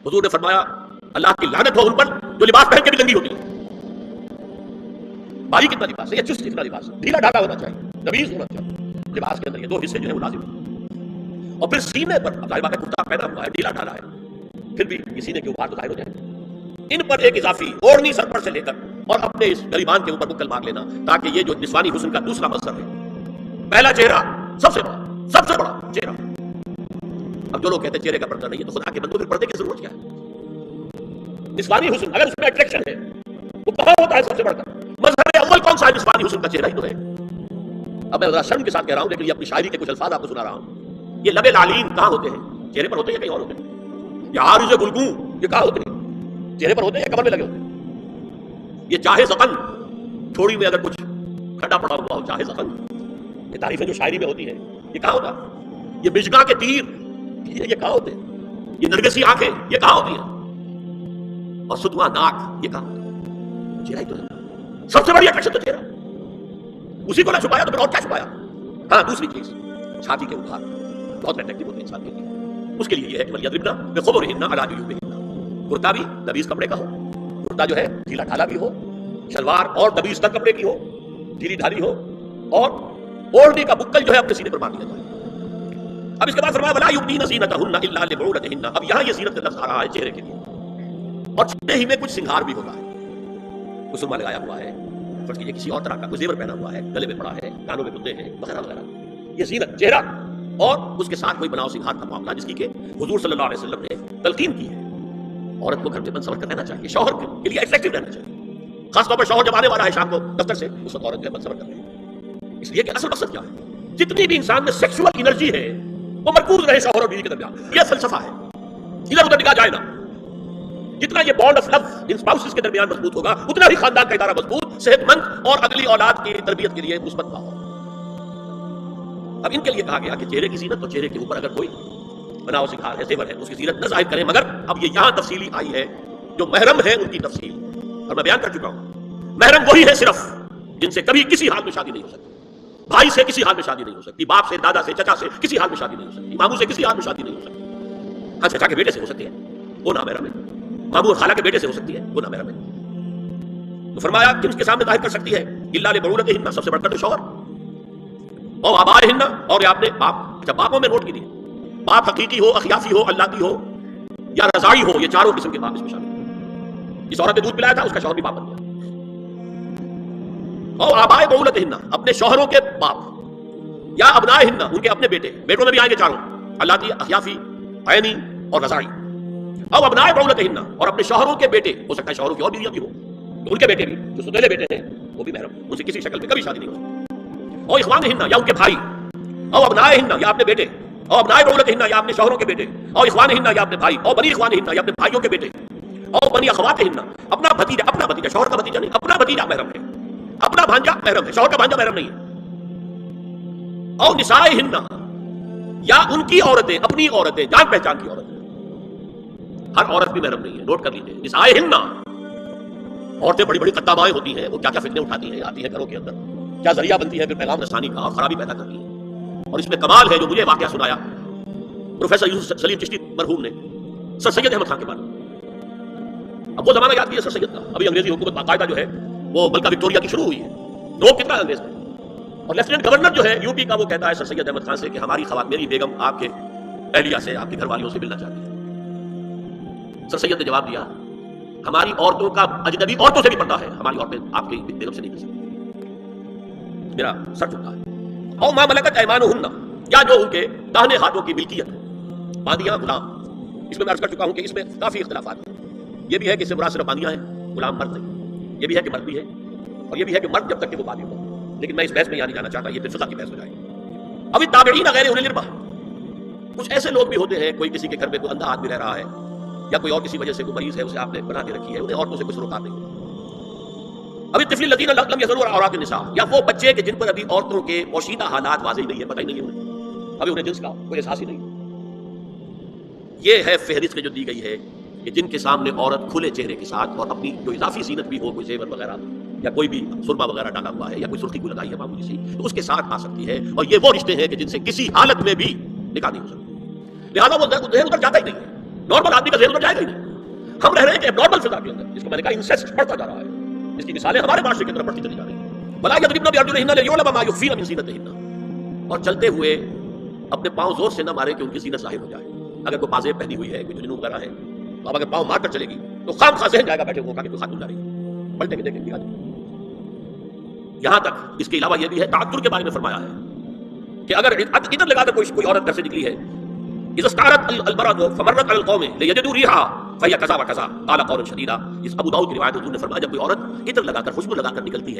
حضور نے فرمایا اللہ کی لعنت ہو ان پر جو لباس پہن کے بھی ننگی ہوتی ہے. بھاری کتنا لباس ہے یا چست کتنا لباس ہے, ڈھیلا ڈھالا ہونا چاہیے, نبیز ہونا چاہیے. لباس کے اندر یہ دو حصے جو ہے وہ لازم ہیں. اور پھر سینے پر ظاہر بات ہے کرتا پہنا ہوا ہے, ڈھیلا ڈھالا ہے, پھر بھی یہ سینے کے اوپر ظاہر ہو جائے. ان پر ایک اضافی اوڑھنی سر پر سے لے کر اور اپنے اس گریبان کے اوپر بکل مار لینا, تاکہ یہ جو نسوانی حسن کا دوسرا مظہر ہے, پہلا چہرہ سب سے بڑا چہرہ. اب جو لوگ کہتے ہیں چہرے کا پردہ نہیں ہے تو خدا کے بندوں پھر پردے کی ضرورت کیا ہے؟ نسوانی حسن اگر اس میں اٹریکشن ہے وہ کہاں ہوتا ہے سب سے بڑھ کر؟ مظہر اول کون سا ہے؟ نسوانی حسن کا چہرہ ہی تو ہے. اب میں ذرا شرم کے ساتھ کہہ رہا ہوں, لیکن یہ اپنی شاعری کے کچھ الفاظ آپ کو سنا رہا ہوں. یہ لب لعلین کہاں ہوتے ہیں؟ چہرے پر ہوتے ہیں یا کہیں اور ہوتے ہیں؟ یہ عارض گلگوں یہ کہاں ہوتے ہیں؟ چہرے پر ہوتے ہیں یا کمر میں لگے ہوتے ہیں؟ یہ چاہے زخم تھوڑی میں اگر کچھ کھٹا پڑا ہوا ہو, چاہے زخم, یہ تعریفیں جو شاعری میں ہوتی ہیں یہ کہاں ہوتا ہے؟ یہ بجگا کے تیر یہ کہاں ہوتے ہیں؟ یہ نرگسی آنکھیں یہ کہاں ہوتی ہیں؟ اور ستواں ناک یہ کہاں ہوتا ہے؟ چہرہ ہی تو ہے سب سے بڑی اٹریکشن, تو چہرہ. اسی کو نہ چھپایا تو پھر اور کیا چھپایا؟ ہاں دوسری چیز چھاتی کے اوپر بہت اٹریکٹیو ہوتے ہیں انسان کے لیے. اس کے لیے یہ ہے کہ ولیضربن بخمرہن علی جیوبہن, کرتا بھی دبیز کپڑے کا ہو, کرتا جو ہے ڈھیلا ڈھالا بھی ہو, شلوار اور دبیز تک کپڑے کی ہو, ڈھیلی ڈھالی ہو, اور اوڑھنی کا بکل جو ہے اپنے سینے پر مار دیا جائے. اب اس کے بعد فرمایا ولا یبدین زینتہن الا لبعولتہن. اب یہاں یہ زینت کا لفظ آ رہا ہے چہرے کے لیے, اور چہرے ہی میں کچھ سنگار بھی ہوتا ہے. کوئی سرما لگایا ہوا ہے, فرض کیجیے کسی اور طرح کا کوئی زیور پہنا ہوا ہے, گلے میں پڑا ہے, کانوں میں گدے ہیں وغیرہ وغیرہ. یہ زینت چہرہ اور اس کے ساتھ کوئی بناؤ سنگار کا معاملہ, جس کی کہ حضور صلی اللہ علیہ وسلم نے تلقین کی ہے. عورت کو گھر میں بن سور کر رہنا چاہیے, شوہر کے لیے اٹریکٹیو رہنا چاہیے. خاص طور پر شوہر جب آنے والا ہے شام کو دفتر سے, اس وقت عورت جو ہے بن سور کر رہی ہے, اس لیے کہ اصل مقصد کیا ہے؟ جتنی بھی انسان میں سیکسول انرجی ہے وہ مرکوز رہے شوہر اور بیوی کے درمیان. یہ فلسفہ ہے, ادھر ادھر نکاح جائے نا. جتنا یہ بانڈ آف لو ان اسپاؤسز کے درمیان مضبوط ہوگا, اتنا ہی خاندان کا ادارہ مضبوط, صحت مند اور اگلی اولاد کی تربیت کے لیے مثبت ماحول. اب ان کے لیے کہا گیا کہ چہرے کی زینت, تو چہرے کے اوپر اگر کوئی بناؤ سنگار ہے, زیور ہے, اس کی زینت نہ ظاہر کریں. مگر اب یہ یہاں تفصیلی آئی ہے جو محرم ہے ان کی تفصیل, اور میں بیان کر چکا ہوں. محرم وہی ہے صرف جن سے کبھی کسی حال میں شادی نہیں ہو سکتی. بھائی سے کسی حال میں شادی نہیں ہو سکتی, باپ سے, دادا سے, چچا سے کسی حال میں شادی نہیں ہو سکتی, ماموں سے کسی حال میں شادی نہیں ہو سکتی. ہاں چچا کے بیٹے سے ہو سکتی ہے, وہ نامحرم ہے. ماموں اور خالہ کے بیٹے سے ہو سکتی ہے, وہ نامحرم ہے. تو فرمایا کہ اس کے سامنے ظاہر کر سکتی ہے الا لبعولتہن, سب سے بڑھ کر تو شوہر, اور آبائہن, اور آپ نے باپ. اچھا باپوں میں نوٹ کیجیے, باپ حقیقی ہو, اخیافی ہو, اللہ کی ہو, یا رضائی ہو, یہ چاروں قسم کے باپ اس میں شامل ہیں. اس عورت نے دودھ پلایا تھا, اس کا شوہر بھی باپ بن گیا. اور آبائے بعولتہن, اپنے شوہروں کے باپ, یا ابنائہن, ان کے اپنے بیٹے, بیٹوں میں بھی آئیں گے چاروں, اللہ کی, اخیافی, عینی اور رضائی. اور ابنائے بعولتہن, اور اپنے شوہروں کے بیٹے, ہو سکتا ہے شوہروں کی اور بیویاں بھی ہو, تو ان کے بیٹے بھی جو ستیلے بیٹے ہیں وہ بھی محرم, ان سے کسی شکل میں کبھی شادی نہیں ہو سکتی. اور اخوانہن, یا ان کے بھائی, اور ابنائہن, یا اپنے بیٹے, اور ابنائے بعولتہن, یا اپنے شوہروں کے بیٹے, اور اخوانہن, یا اپنے بھائی, اور بنی اخوانہن, یا اپنے بھائیوں کے بیٹے, اور بنی اخواتہن, اپنا بھتیجا, شوہر کا بھتیجا نہیں, اپنا بھتیجا محرم ہے, اپنا بھانجا محرم ہے, شوہر کا بھانجا محرم نہیں ہے. اور نسائہن, یا ان کی عورتیں, اپنی عورتیں, جان پہچان کی عورتیں. ہر عورت بھی محرم نہیں ہے, نوٹ کر لیجیے. نسائہن, عورتیں بڑی بڑی قطامائیں ہوتی ہیں, وہ کیا کیا فتنے اٹھاتی ہیں, آتی ہیں گھروں کے اندر, کیا ذریعہ بنتی ہے پھر پیغام رسانی کا, اور خرابی پیدا کرتی ہے. اور اس میں کمال ہے جو مجھے واقعہ سنایا پروفیسر یوسف سلیم چشتی مرحوم نے سر سید احمد خان کے بارے میں. اب وہ زمانہ یاد کیا سر سید کا, ابھی انگریزی حکومت باقاعدہ جو ہے وہ ملکہ وکٹوریہ کی شروع ہوئی ہے, روک کتنا ہے انگریز کا. اور لیفٹیننٹ گورنر جو ہے یو پی کا, وہ کہتا ہے سر سید احمد خان سے کہ ہماری میری بیگم آپ کے اہلیہ سے, آپ کے گھر والیوں سے ملنا چاہتی ہے. سر سید نے جواب دیا, ہماری عورتوں کا اجنبی عورتوں سے بھی پردہ ہے, ہماری عورتیں آپ کی بیگم سے نہیں مل سکتی. میرا سر چکا ہے. اور ما ملکت ایمانہن, یا جو ان کے داہنے ہاتھوں کی ملکیت ہے, باندیاں, غلام. اس میں عرض کر چکا ہوں کہ اس میں کافی اختلافات ہیں. یہ بھی ہے کہ اس سے مراد صرف باندیاں ہیں, غلام مرد نہیں. یہ بھی ہے کہ مرد بھی ہے, اور یہ بھی ہے کہ مرد جب تک کہ وہ باندھی ہو. لیکن میں اس بحث میں یہاں نہیں جانا چاہتا, یہ فقہ کی بحث ہو جائے گی. اب التابعین غیر اولی الارباح, کچھ ایسے لوگ بھی ہوتے ہیں, کوئی کسی کے گھر میں کوئی اندھا آدمی رہ رہا ہے, یا کوئی اور کسی وجہ سے کوئی مریض ہے, اسے آپ نے بنا کے رکھی ہے, انہیں عورتوں سے کچھ روکات نہیں. ابھی الطفل الذین لم یظہروا علی عورات النساء, یا وہ بچے کہ جن پر ابھی عورتوں کے پوشیدہ حالات واضح نہیں ہے, پتہ ہی نہیں ہے انہیں, ابھی انہیں جنس کا کوئی احساس ہی نہیں. یہ ہے فہرست جو دی گئی ہے کہ جن کے سامنے عورت کھلے چہرے کے ساتھ اور اپنی جو اضافی زینت بھی ہو, کوئی زیور وغیرہ یا کوئی بھی سرما وغیرہ ڈالا ہوا ہے, یا کوئی سرخی کو لگائی ہے معمولی سی, تو اس کے ساتھ آ سکتی ہے. اور یہ وہ رشتے ہیں کہ جن سے کسی حالت میں بھی نکاح نہیں ہو سکتی. لہٰذا وہ ادھر ادھر جاتا ہی نہیں ہے. نارمل آدمی کا ذہن تو جائے گا ہی نہیں. ہم رہ رہے ہیں کہ نارمل فضا کے اندر، جس کو میں نے کہا انسیسٹ بڑھتا جا رہا ہے، اس کی مثالیں ہمارے معاشرے کی طرف بڑھتی چلی جا رہی ہیں. وَلَا يَضْرِبْنَ بِأَرْجُلِهِنَّ لِيُعْلَمَ مَا يُخْفِينَ مِنْ زِينَتِهِنَّ، اور چلتے ہوئے اپنے پاؤں زور سے نہ مارے کہ ان کی زینت ظاہر ہو جائے. اگر کوئی پازیب پہنی ہوئی ہے، کوئی جنون وغیرہ ہے، تو اب اگر پاؤں مار کر چلے گی تو خام خواہ ذہن جائے گا بیٹھے ہوگا کہ کوئی خاتون جا رہی ہے، پلٹیں گے دیکھیں گے آدمی. یہاں تک اس کے علاوہ یہ بھی ہے، تعطر کے بارے میں فرمایا ہے کہ اگر ادھر لگا کر کوئی عورت گھر سے نکلی ہے، اذا استعارت المرأة فمرت على القوم ليجدوا ريحها فهي كذا وكذا قال قولا شديدا. اس ابو داؤد کی روایت حضور نے فرمایا جب کوئی عورت عطر لگا کر خوشبو لگا کر نکلتی ہے